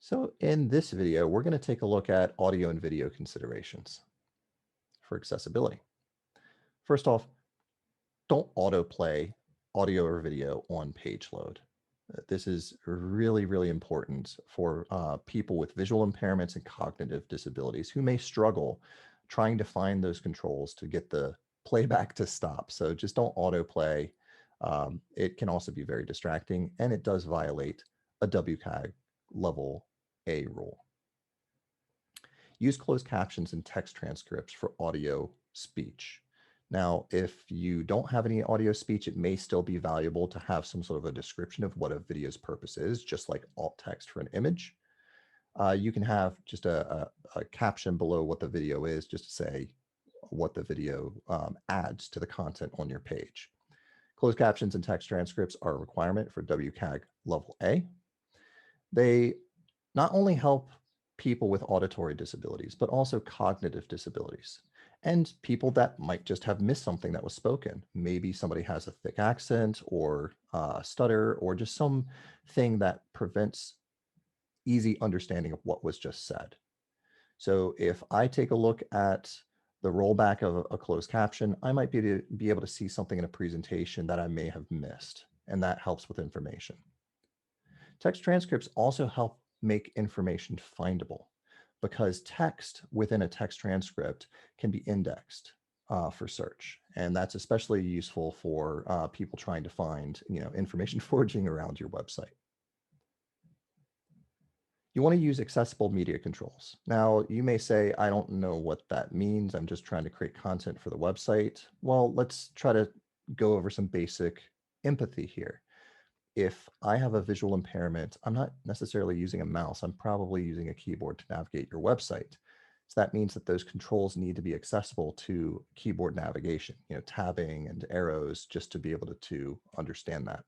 So in this video, we're going to take a look at audio and video considerations for accessibility. First off, don't autoplay audio or video on page load. This is really, really important for people with visual impairments and cognitive disabilities who may struggle trying to find those controls to get the playback to stop. So just don't autoplay. It can also be very distracting, and it does violate a WCAG level A rule. Use closed captions and text transcripts for audio speech. Now, if you don't have any audio speech, it may still be valuable to have some sort of a description of what a video's purpose is, just like alt text for an image. You can have just a caption below what the video is, just to say what the video adds to the content on your page. Closed captions and text transcripts are a requirement for WCAG level A. They not only help people with auditory disabilities, but also cognitive disabilities and people that might just have missed something that was spoken. Maybe somebody has a thick accent or stutter or just something that prevents easy understanding of what was just said. So if I take a look at the rollback of a closed caption, I might be able to see something in a presentation that I may have missed, and that helps with information. Text transcripts also help make information findable because text within a text transcript can be indexed for search. And that's especially useful for people trying to find, information foraging around your website. You want to use accessible media controls. Now, you may say, I don't know what that means. I'm just trying to create content for the website. Well, let's try to go over some basic empathy here. If I have a visual impairment, I'm not necessarily using a mouse. I'm probably using a keyboard to navigate your website. So that means that those controls need to be accessible to keyboard navigation, tabbing and arrows, just to be able to understand that.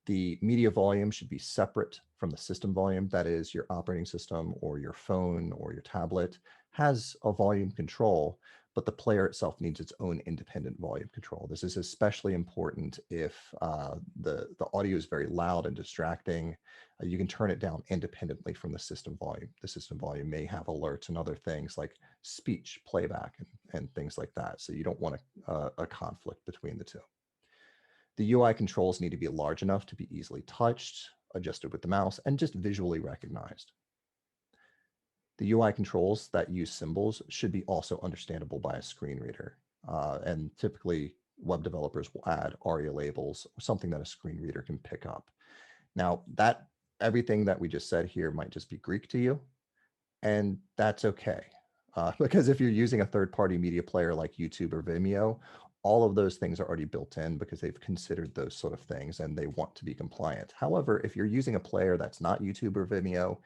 The media volume should be separate from the system volume. That is, your operating system or your phone or your tablet has a volume control, but the player itself needs its own independent volume control. This is especially important if the audio is very loud and distracting. You can turn it down independently from the system volume. The system volume may have alerts and other things like speech playback and things like that. So you don't want a conflict between the two. The UI controls need to be large enough to be easily touched, adjusted with the mouse, and just visually recognized. The UI controls that use symbols should be also understandable by a screen reader. And typically, web developers will add ARIA labels or something that a screen reader can pick up. Now, everything that we just said here might just be Greek to you, and that's okay. Because if you're using a third-party media player like YouTube or Vimeo, all of those things are already built in because they've considered those sort of things and they want to be compliant. However, if you're using a player that's not YouTube or Vimeo,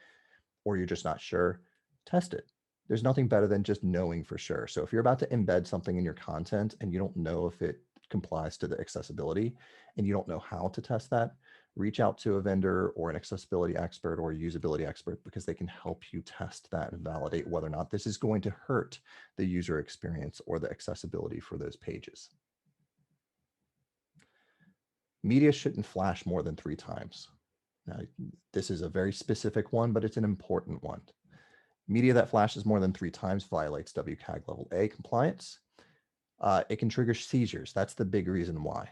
or you're just not sure, test it. There's nothing better than just knowing for sure. So if you're about to embed something in your content and you don't know if it complies to the accessibility and you don't know how to test that, reach out to a vendor or an accessibility expert or a usability expert because they can help you test that and validate whether or not this is going to hurt the user experience or the accessibility for those pages. Media shouldn't flash more than 3 times. Now, this is a very specific one, but it's an important one. Media that flashes more than 3 times violates WCAG level A compliance. It can trigger seizures. That's the big reason why.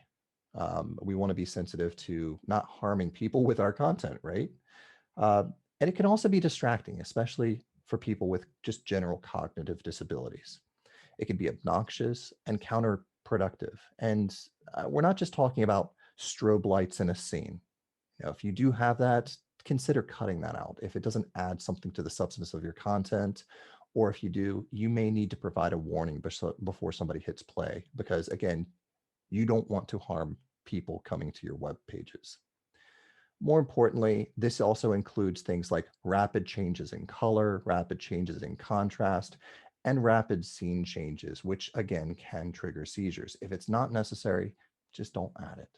We want to be sensitive to not harming people with our content, right? And it can also be distracting, especially for people with just general cognitive disabilities. It can be obnoxious and counterproductive. And we're not just talking about strobe lights in a scene. If you do have that, consider cutting that out. If it doesn't add something to the substance of your content, or if you do, you may need to provide a warning before somebody hits play, because again, you don't want to harm people coming to your web pages. More importantly, this also includes things like rapid changes in color, rapid changes in contrast, and rapid scene changes, which again can trigger seizures. If it's not necessary, just don't add it.